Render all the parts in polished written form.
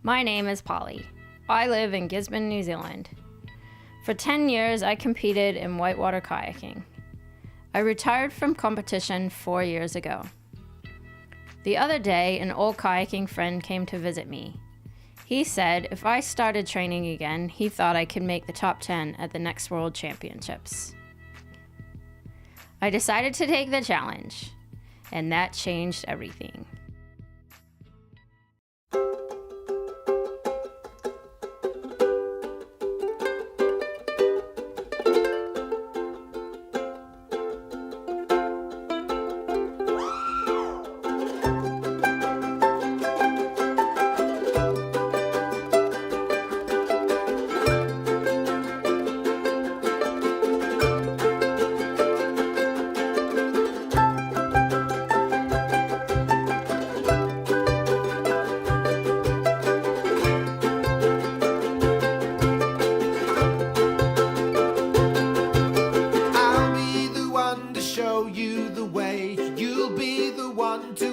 My name is Polly. I live in Gisborne, New Zealand. For 10 years, I competed in whitewater kayaking. I retired from competition 4 years ago. The other day, an old kayaking friend came to visit me. He said if I started training again, he thought I could make the top 10 at the next World Championships. I decided to take the challenge, and that changed everything.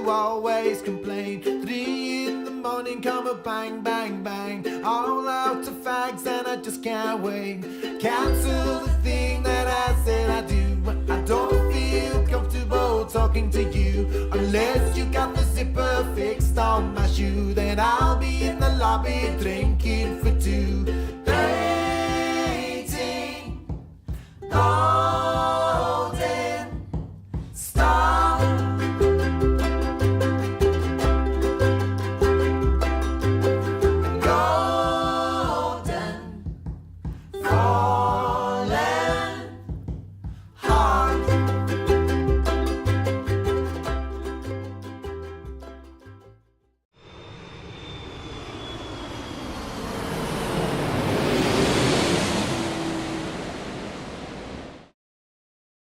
Always complain. 3 in the morning, come a bang, bang, bang. All out of fags and I just can't wait. Cancel the thing that I said I do. I don't feel comfortable talking to you unless you got the zipper fixed on my shoe. Then I'll be in the lobby drinking for two. Dating, golden star.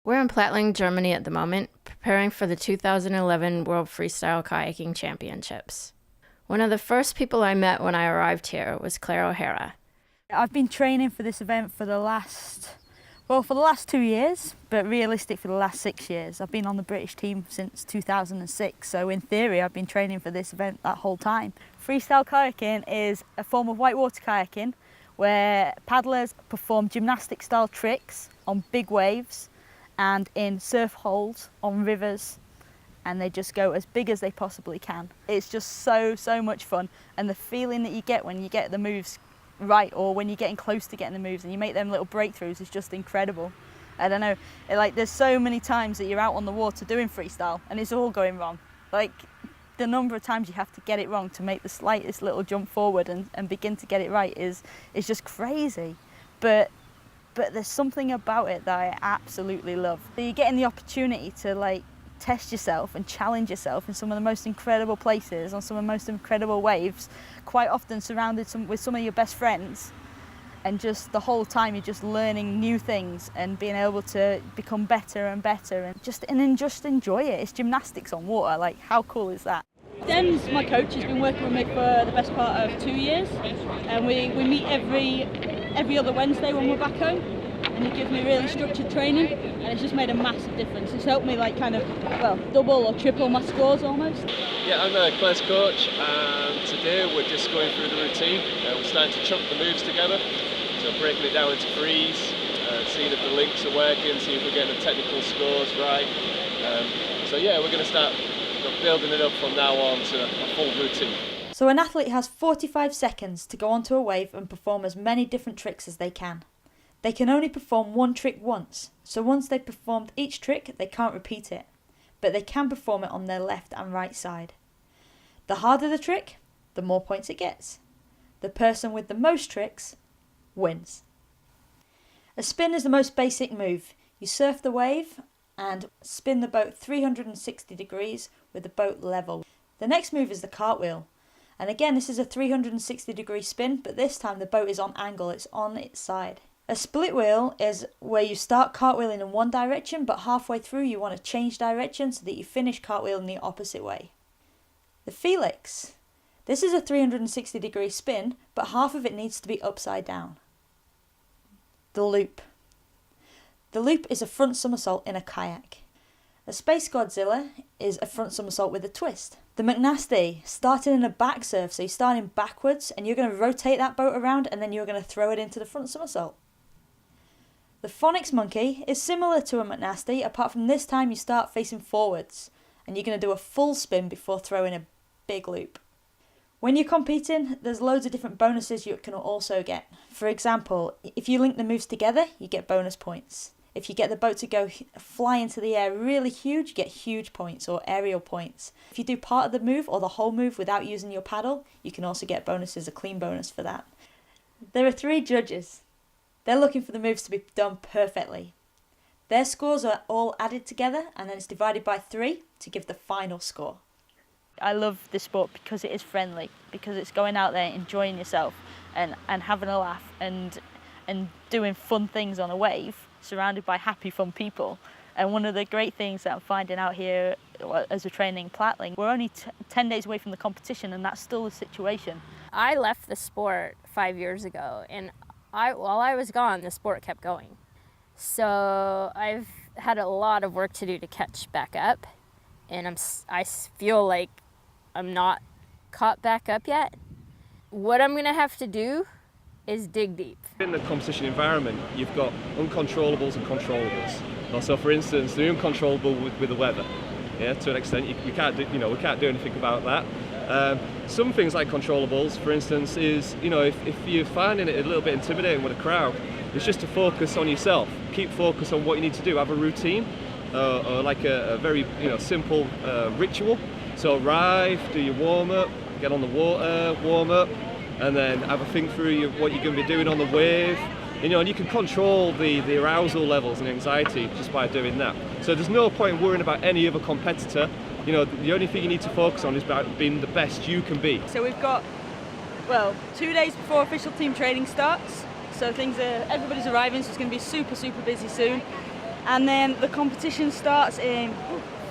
We're in Plattling, Germany at the moment, preparing for the 2011 World Freestyle Kayaking Championships. One of the first people I met when I arrived here was Claire O'Hara. I've been training for this event for the last 2 years, but realistic for the last 6 years. I've been on the British team since 2006, so in theory I've been training for this event that whole time. Freestyle kayaking is a form of whitewater kayaking where paddlers perform gymnastic style tricks on big waves and in surf holes on rivers, and they just go as big as they possibly can. It's just so much fun, and the feeling that you get when you get the moves right, or when you're getting close to getting the moves and you make them little breakthroughs, is just incredible. I don't know, there's so many times that you're out on the water doing freestyle and it's all going wrong. Like, the number of times you have to get it wrong to make the slightest little jump forward and begin to get it right is just crazy. But there's something about it that I absolutely love. You're getting the opportunity to test yourself and challenge yourself in some of the most incredible places, on some of the most incredible waves, quite often surrounded with some of your best friends, and just the whole time you're just learning new things and being able to become better and better and just enjoy it. It's gymnastics on water, how cool is that? Den's my coach. He's been working with me for the best part of 2 years, and we meet every other Wednesday when we're back home, and he gives me really structured training, and it's just made a massive difference. It's helped me double or triple my scores almost. Yeah, I'm Claire's coach, and today we're just going through the routine. We're starting to chunk the moves together, so breaking it down into threes, seeing if the links are working, seeing if we're getting the technical scores right. So yeah, we're going to start building it up from now on to a full routine. So an athlete has 45 seconds to go onto a wave and perform as many different tricks as they can. They can only perform one trick once, so once they've performed each trick, they can't repeat it, but they can perform it on their left and right side. The harder the trick, the more points it gets. The person with the most tricks wins. A spin is the most basic move. You surf the wave and spin the boat 360 degrees with the boat level. The next move is the cartwheel. And again, this is a 360 degree spin, but this time the boat is on angle, it's on its side. A split wheel is where you start cartwheeling in one direction, but halfway through you want to change direction so that you finish cartwheeling the opposite way. The Felix. This is a 360 degree spin, but half of it needs to be upside down. The loop. The loop is a front somersault in a kayak. A Space Godzilla is a front somersault with a twist. The McNasty, starting in a back surf, so you're starting backwards and you're going to rotate that boat around and then you're going to throw it into the front somersault. The Phonics Monkey is similar to a McNasty, apart from this time you start facing forwards and you're going to do a full spin before throwing a big loop. When you're competing, there's loads of different bonuses you can also get. For example, if you link the moves together, you get bonus points. If you get the boat to go fly into the air really huge, you get huge points or aerial points. If you do part of the move or the whole move without using your paddle, you can also get bonuses, a clean bonus for that. There are 3 judges. They're looking for the moves to be done perfectly. Their scores are all added together and then it's divided by 3 to give the final score. I love this sport because it is friendly, because it's going out there, enjoying yourself and having a laugh and doing fun things on a wave, surrounded by happy, fun people. And one of the great things that I'm finding out here as a training Platling, we're only 10 days away from the competition and that's still the situation. I left the sport 5 years ago, and while I was gone, the sport kept going. So I've had a lot of work to do to catch back up, and I feel like I'm not caught back up yet. What I'm gonna have to do is dig deep. In the competition environment, you've got uncontrollables and controllables. So, for instance, the uncontrollable with the weather. Yeah, to an extent, we can't do anything about that. Some things like controllables, for instance, is if you're finding it a little bit intimidating with a crowd, it's just to focus on yourself. Keep focus on what you need to do. Have a routine, or like a very simple ritual. So arrive, do your warm up, get on the water, warm up, and then have a think through what you're going to be doing on the wave. And you can control the arousal levels and anxiety just by doing that. So there's no point worrying about any other competitor. The only thing you need to focus on is about being the best you can be. So we've got, 2 days before official team training starts. So everybody's arriving, so it's going to be super, super busy soon. And then the competition starts in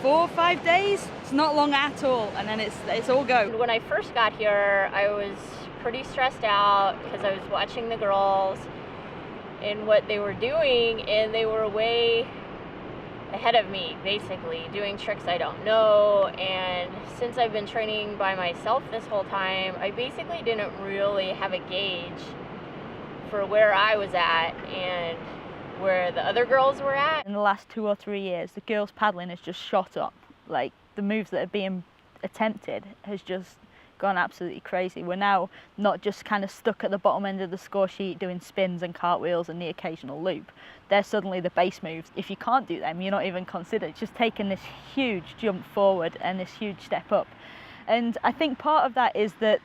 4 or 5 days. It's not long at all, and then it's all go. When I first got here, I was pretty stressed out because I was watching the girls and what they were doing, and they were way ahead of me, basically, doing tricks I don't know. And since I've been training by myself this whole time, I basically didn't really have a gauge for where I was at and where the other girls were at. In the last 2 or 3 years, the girls paddling has just shot up. Like, the moves that are being attempted has just gone absolutely crazy. We're now not just kind of stuck at the bottom end of the score sheet doing spins and cartwheels and the occasional loop. They're suddenly the base moves. If you can't do them, you're not even considered. It's just taking this huge jump forward and this huge step up. And I think part of that is that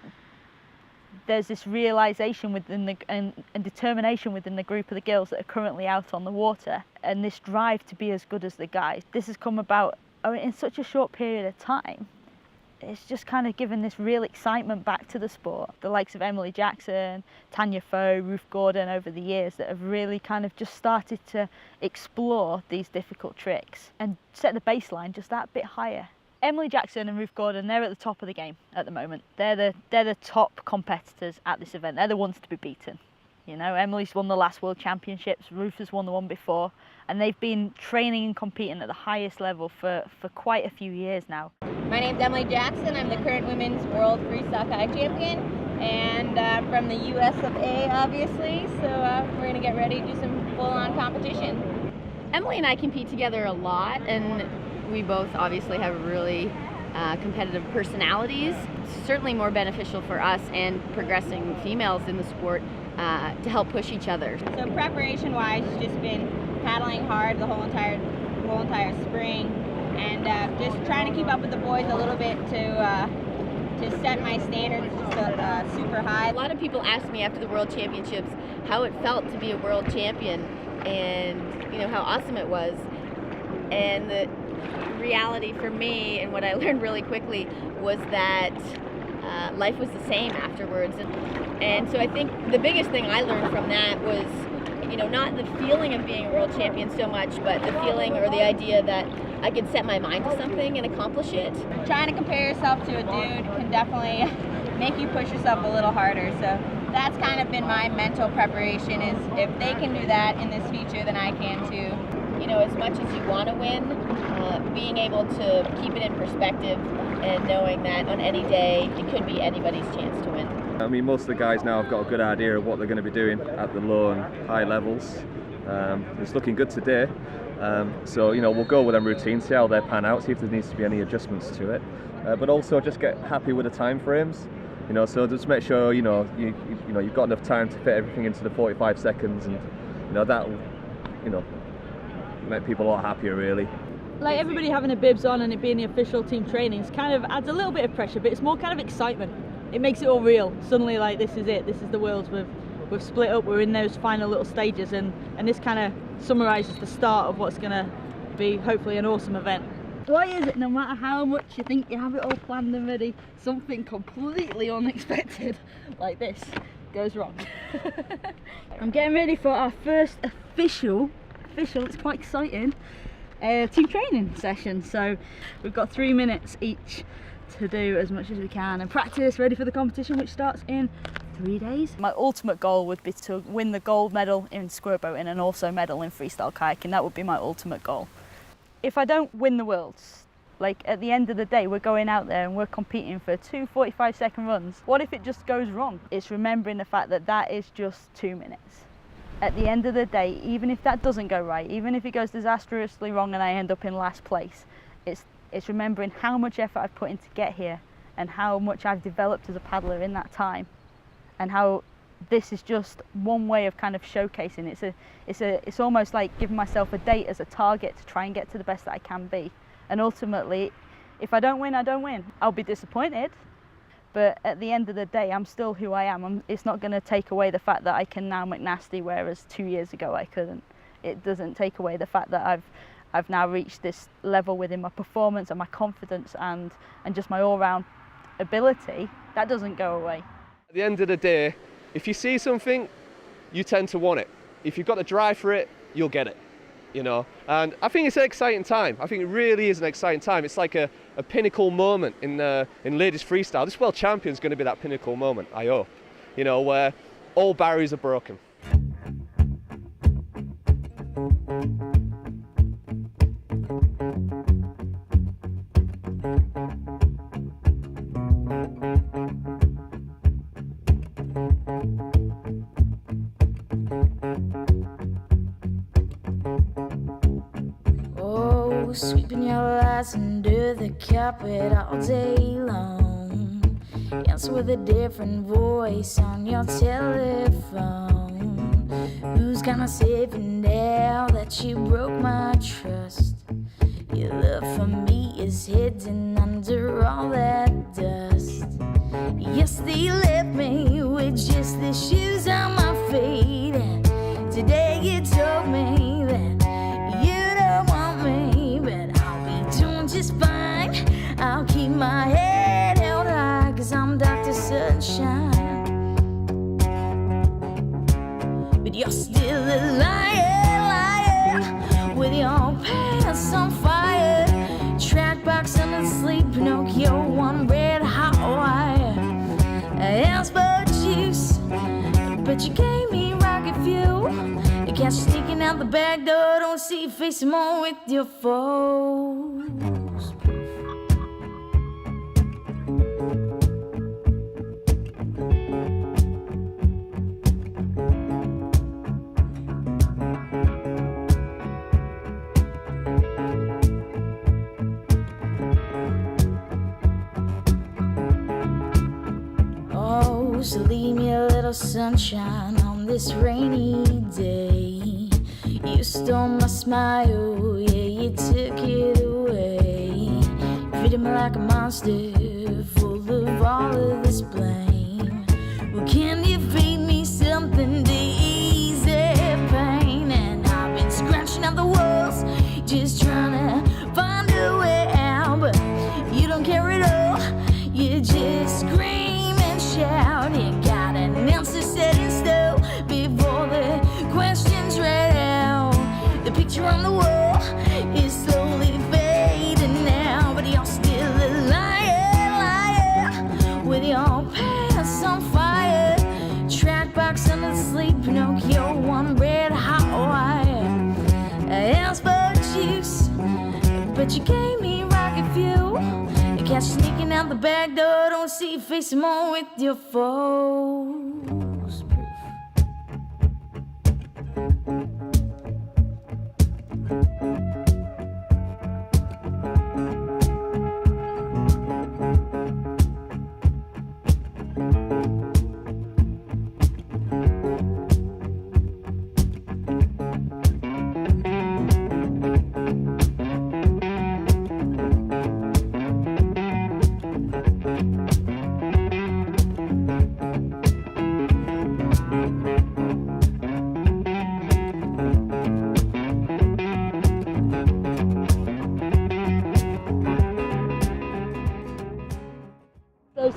there's this realisation within and determination within the group of the girls that are currently out on the water, and this drive to be as good as the guys. This has come about in such a short period of time. It's just kind of given this real excitement back to the sport. The likes of Emily Jackson, Tanya Foe, Ruth Gordon over the years that have really kind of just started to explore these difficult tricks and set the baseline just that bit higher. Emily Jackson and Ruth Gordon, they're at the top of the game at the moment. They're the top competitors at this event. They're the ones to be beaten. Emily's won the last World Championships, Ruth has won the one before, and they've been training and competing at the highest level for quite a few years now. My name's Emily Jackson. I'm the current Women's World Freestyle KAYAK Champion, and from the US of A, obviously, so we're going to get ready to do some full-on competition. Emily and I compete together a lot, and we both obviously have really competitive personalities. It's certainly more beneficial for us and progressing females in the sport to help push each other. So preparation-wise, it's just been paddling hard the whole entire spring, and just trying to keep up with the boys a little bit to set my standards just super high. A lot of people asked me after the World Championships how it felt to be a world champion, and how awesome it was. And the reality for me, and what I learned really quickly, was that life was the same afterwards. And so I think the biggest thing I learned from that was, not the feeling of being a world champion so much, but the feeling or the idea that I could set my mind to something and accomplish it. Trying to compare yourself to a dude can definitely make you push yourself a little harder. So that's kind of been my mental preparation, is if they can do that in this future, then I can too. as much as you want to win, being able to keep it in perspective and knowing that on any day it could be anybody's chance to win. I mean, most of the guys now have got a good idea of what they're going to be doing at the low and high levels. It's looking good today. So, we'll go with them routines, see how they pan out, see if there needs to be any adjustments to it. But also just get happy with the time frames. So just make sure, you've got enough time to fit everything into the 45 seconds, and, that'll, make people a lot happier, really. Like everybody having a bibs on and it being the official team trainings kind of adds a little bit of pressure, but it's more kind of excitement. It makes it all real. Suddenly, like, this is it. This is the Worlds. We've split up. We're in those final little stages, and this kind of summarises the start of what's going to be hopefully an awesome event. Why is it no matter how much you think you have it all planned and ready, something completely unexpected like this goes wrong? I'm getting ready for our first official, it's quite exciting, team training session. So we've got 3 minutes each to do as much as we can and practice, ready for the competition, which starts in 3 days. My ultimate goal would be to win the gold medal in squirt boating and also medal in freestyle kayaking. That would be my ultimate goal. If I don't win the Worlds, like at the end of the day, we're going out there and we're competing for 2 45-second runs. What if it just goes wrong? It's remembering the fact that that is just 2 minutes. At the end of the day, even if that doesn't go right, even if it goes disastrously wrong and I end up in last place, it's remembering how much effort I've put in to get here and how much I've developed as a paddler in that time, and how this is just one way of kind of showcasing. It's almost like giving myself a date as a target to try and get to the best that I can be. And ultimately, if I don't win, I don't win. I'll be disappointed, but at the end of the day, I'm still who I am. It's not going to take away the fact that I can now McNasty, whereas 2 years ago I couldn't. It doesn't take away the fact that I've now reached this level within my performance and my confidence and just my all-round ability. That doesn't go away. At the end of the day, if you see something, you tend to want it. If you've got the drive for it, you'll get it, And I think it's an exciting time. I think it really is an exciting time. It's like a pinnacle moment in ladies freestyle. This World Champion is going to be that pinnacle moment, I hope, where all barriers are broken. Sweeping your lies under the carpet all day long. Answer with a different voice on your telephone. Who's gonna save you now that you broke my trust? Your love for me is hidden under all that dust. Yesterday you left me with just the shoes on my feet, and today you told me that you don't want me. Just fine. I'll keep my head held high, 'cause I'm Dr. Sunshine. But you're still a liar, with your pants on fire. Track box under sleep, Pinocchio on red hot wire. I asked for juice, but you gave me rocket fuel. You catch you sneaking out the back door, don't see your face more with your foes. So leave me a little sunshine on this rainy day. You stole my smile, yeah, you took it away. Treated me like a monster, full of all of this blame. Well, can you feed me something to ease that pain? And I've been scratching out the walls, just trying to find a way out. But you don't care at all, you just scream and shout. You got an answer set in stone before the questions read out. The picture on the wall is slowly fading now, but you're still a liar, with your pants on fire. Track box under sleep, Pinocchio on red hot wire. I asked for sneaking out the back door, don't see your face more with your foes.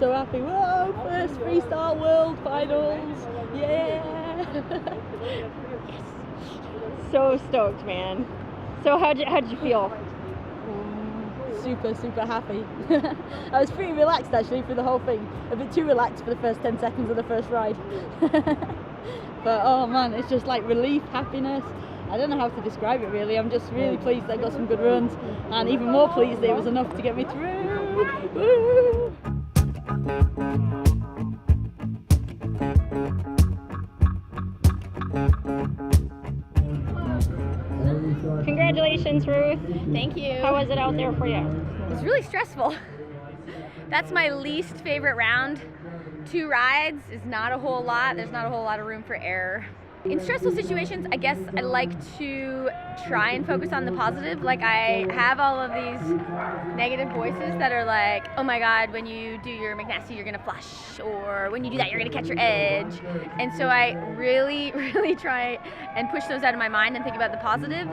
So happy. Whoa, first Freestyle World Finals. Yeah. So stoked, man. So how'd you feel? Super happy. I was pretty relaxed actually for the whole thing. A bit too relaxed for the first 10 seconds of the first ride. But oh man, it's just like relief, happiness. I don't know how to describe it really. I'm just really pleased that I got some good runs, and even more pleased that it was enough to get me through. Woo! Congratulations, Ruth. Thank you. How was it out there for you? It was really stressful. That's my least favorite round. 2 rides is not a whole lot. There's not a whole lot of room for error. In stressful situations, I guess I like to try and focus on the positive. Like, I have all of these negative voices that are like, oh my God, when you do your McNasty, you're gonna flush, or when you do that, you're gonna catch your edge. And so I really try and push those out of my mind and think about the positive.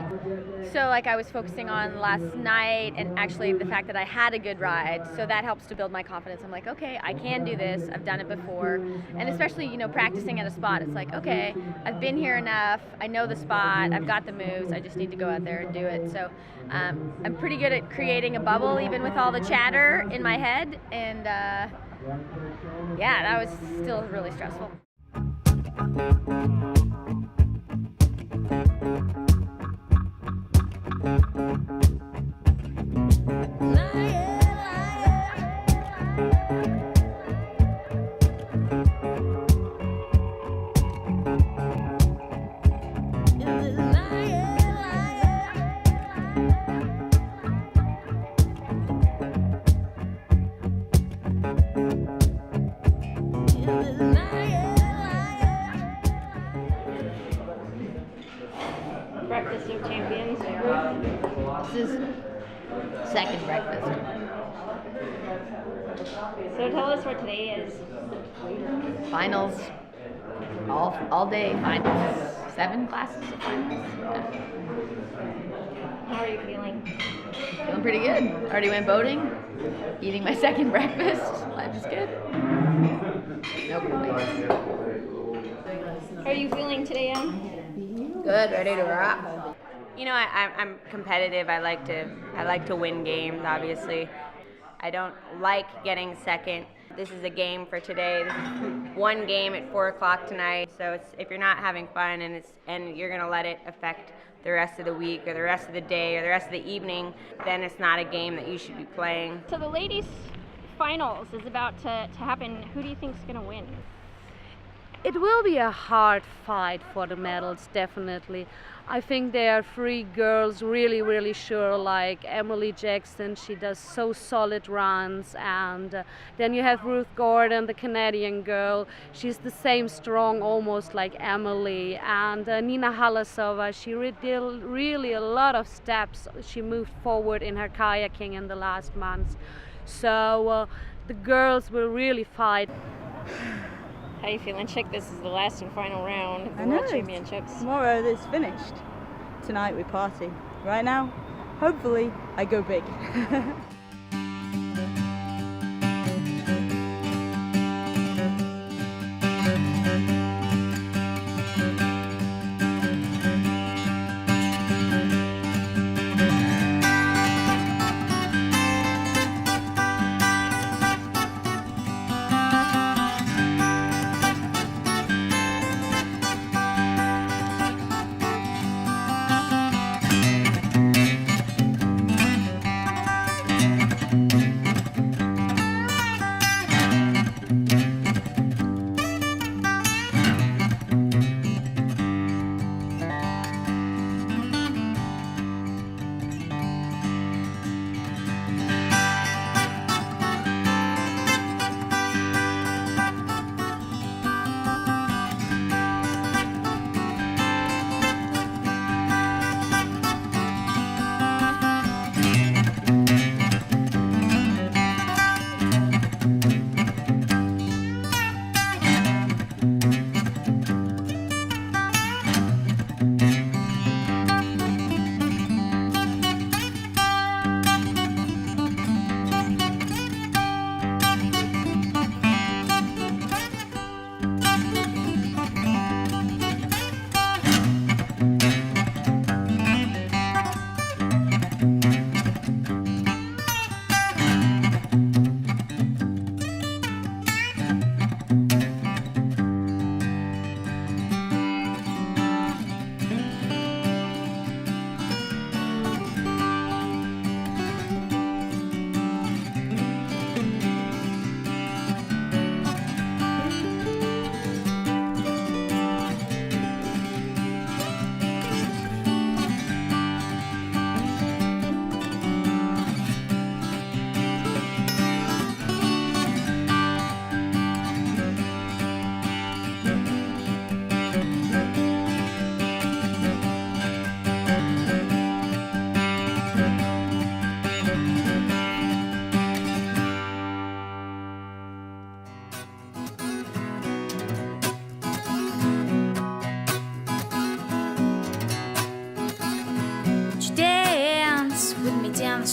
So like I was focusing on last night and actually the fact that I had a good ride. So that helps to build my confidence. I'm like, okay, I can do this. I've done it before. And especially, you know, practicing at a spot, it's like, okay, I've been here enough. I know the spot. I've got the moves. I just need to go out there and do it. So I'm pretty good at creating a bubble even with all the chatter in my head. And yeah, that was still really stressful. Breakfast of Champions. This is second breakfast. So tell us what today is. Finals. All day finals. 7 classes of finals. How are you feeling? Feeling pretty good. Already went boating. Eating my second breakfast. Life is good. No complaints. How are you feeling today, Em? Good. Ready to rock. You know, I'm competitive. I like to win games, obviously. I don't like getting second. This is a game for today. This is one game at 4 o'clock tonight. So if you're not having fun and you're gonna let it affect the rest of the week or the rest of the day or the rest of the evening, then it's not a game that you should be playing. So the ladies' finals is about to happen. Who do you think is gonna win? It will be a hard fight for the medals, definitely. I think there are 3 girls really sure, like Emily Jackson. She does so solid runs, and then you have Ruth Gordon, the Canadian girl. She's the same strong almost like Emily, and Nina Halasova. She did really a lot of steps. She moved forward in her kayaking in the last months. So the girls will really fight. How are you feeling, Chick? This is the last and final round of the I know. World Championships. Tomorrow it's finished. Tonight we party. Right now, hopefully, I go big.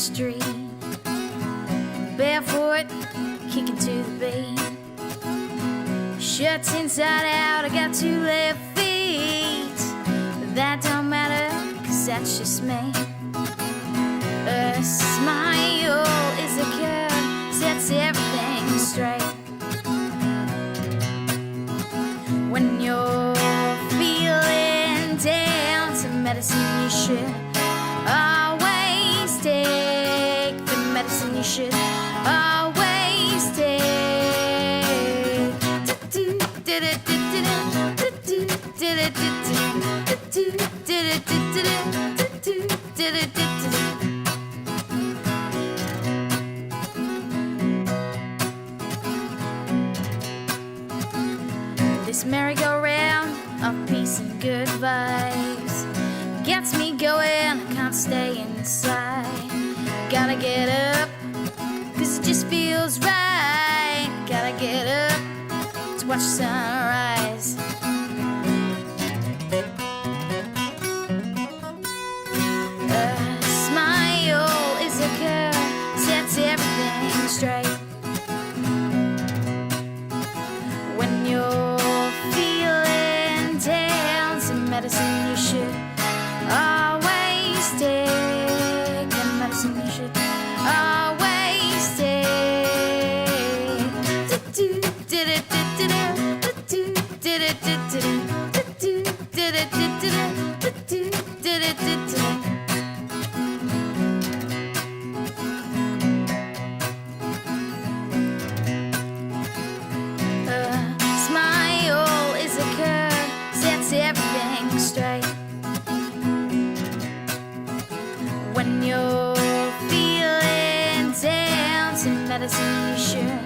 street. Barefoot, kicking to the beat. Shirts inside out, I got 2 left feet. But that don't matter, 'cause that's just me. A smile is a curve, sets everything straight. When you're feeling down, some medicine you should always take. The medicine you should always take. This merry-go-round of peace and good vibes gets me going, I can't stay inside. Gotta get up, 'cause it just feels right. Gotta get up to watch the sunrise. A smile is a curve, sets everything straight. When you're feeling down, some medicine you should always take. The medicine you should always take. Smile is a curve, sets everything straight. When you're feeling down, some medicine you should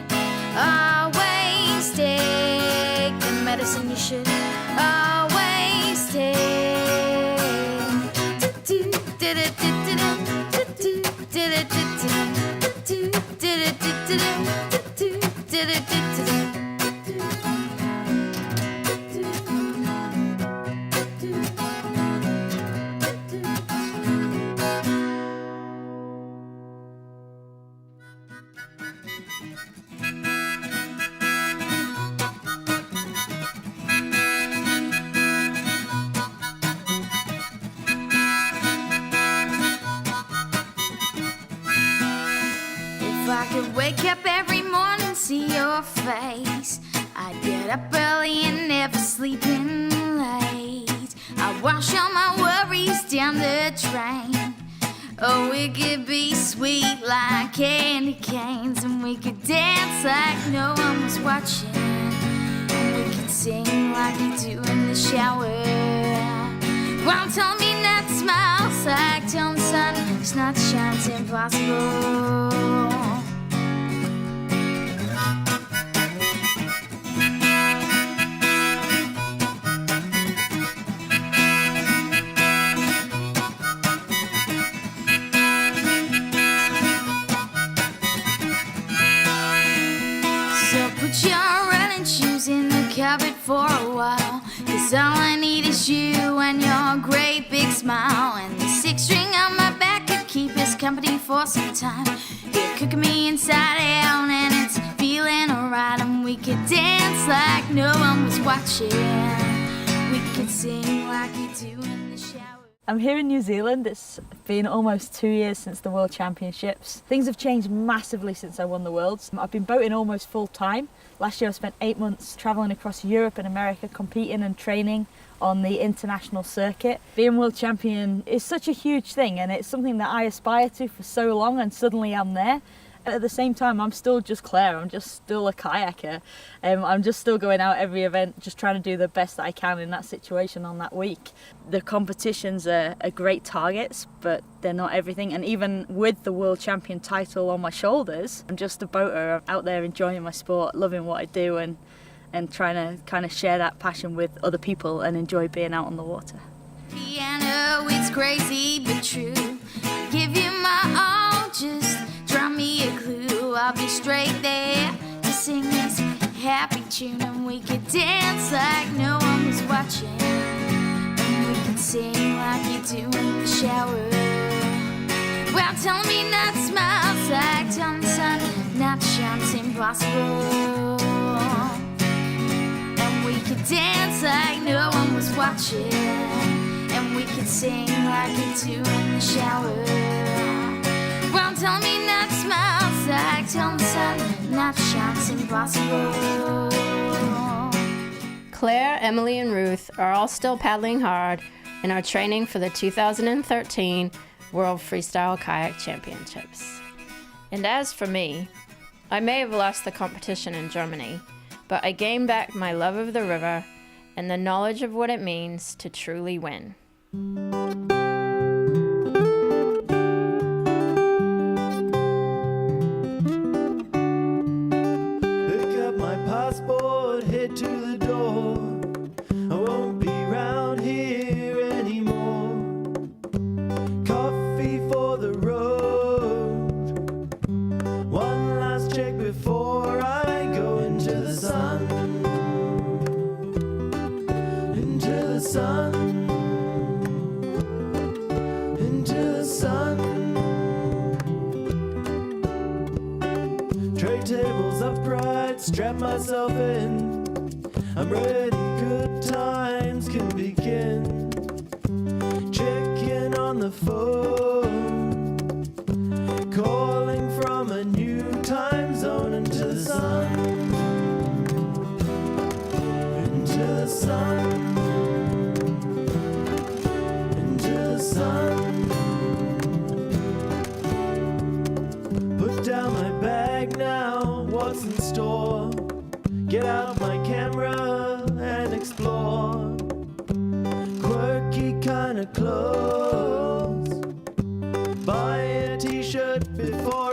always take. The medicine you should always take. If I could wake up every morning and see your face, I'd get up early and never sleeping late. I'd wash all my worries down the drain. Oh, we could be sweet like candy canes, and we could dance like no one was watching, and we could sing like you do in the shower. Mom told me not to smile, so I tell the sun it's not to shine, it's impossible. So put your running shoes in the cupboard for a while, 'cause all I need is you and your great big smile. And the 6-string on my back could keep us company for some time. You're cooking me inside out and it's feeling alright. And we could dance like no one was watching. We could sing like you do in the shower. I'm here in New Zealand. It's been almost 2 years since the World Championships. Things have changed massively since I won the Worlds. I've been boating almost full time. Last year I spent 8 months travelling across Europe and America, competing and training on the international circuit. Being world champion is such a huge thing, and it's something that I aspire to for so long, and suddenly I'm there. At the same time, I'm still just Claire, I'm just still a kayaker. I'm just still going out every event, just trying to do the best that I can in that situation on that week. The competitions are great targets, but they're not everything. And even with the world champion title on my shoulders, I'm just a boater out there enjoying my sport, loving what I do, and trying to kind of share that passion with other people and enjoy being out on the water. Piano, it's crazy but true. I give you my all, just drop me a clue. I'll be straight there to sing this happy tune, and we could dance like no one was watching, and we could sing like you do in the shower. Well, tell me not smiles like Tom Sun, not chance impossible. And we could dance like no one was watching, and we could sing like you do in the shower. Well, tell me not smiles like Tom Sun, not chance impossible. Claire, Emily, and Ruth are all still paddling hard and are training for the 2013 World Freestyle KAYAK Championships. And as for me, I may have lost the competition in Germany, but I gained back my love of the river and the knowledge of what it means to truly win. Pick up my passport, head to the door. I won't be round here anymore. Coffee for the road. One last check before I go into the sun. Into the sun. Into the sun. Tray tables upright, strap myself in. I'm ready, good times can begin. Check in on the phone, calling from a new time zone. Into the sun, into the sun, into the sun. Put down my bag now, what's in store? Get out my camera and explore. Quirky kind of clothes. Buy a t-shirt before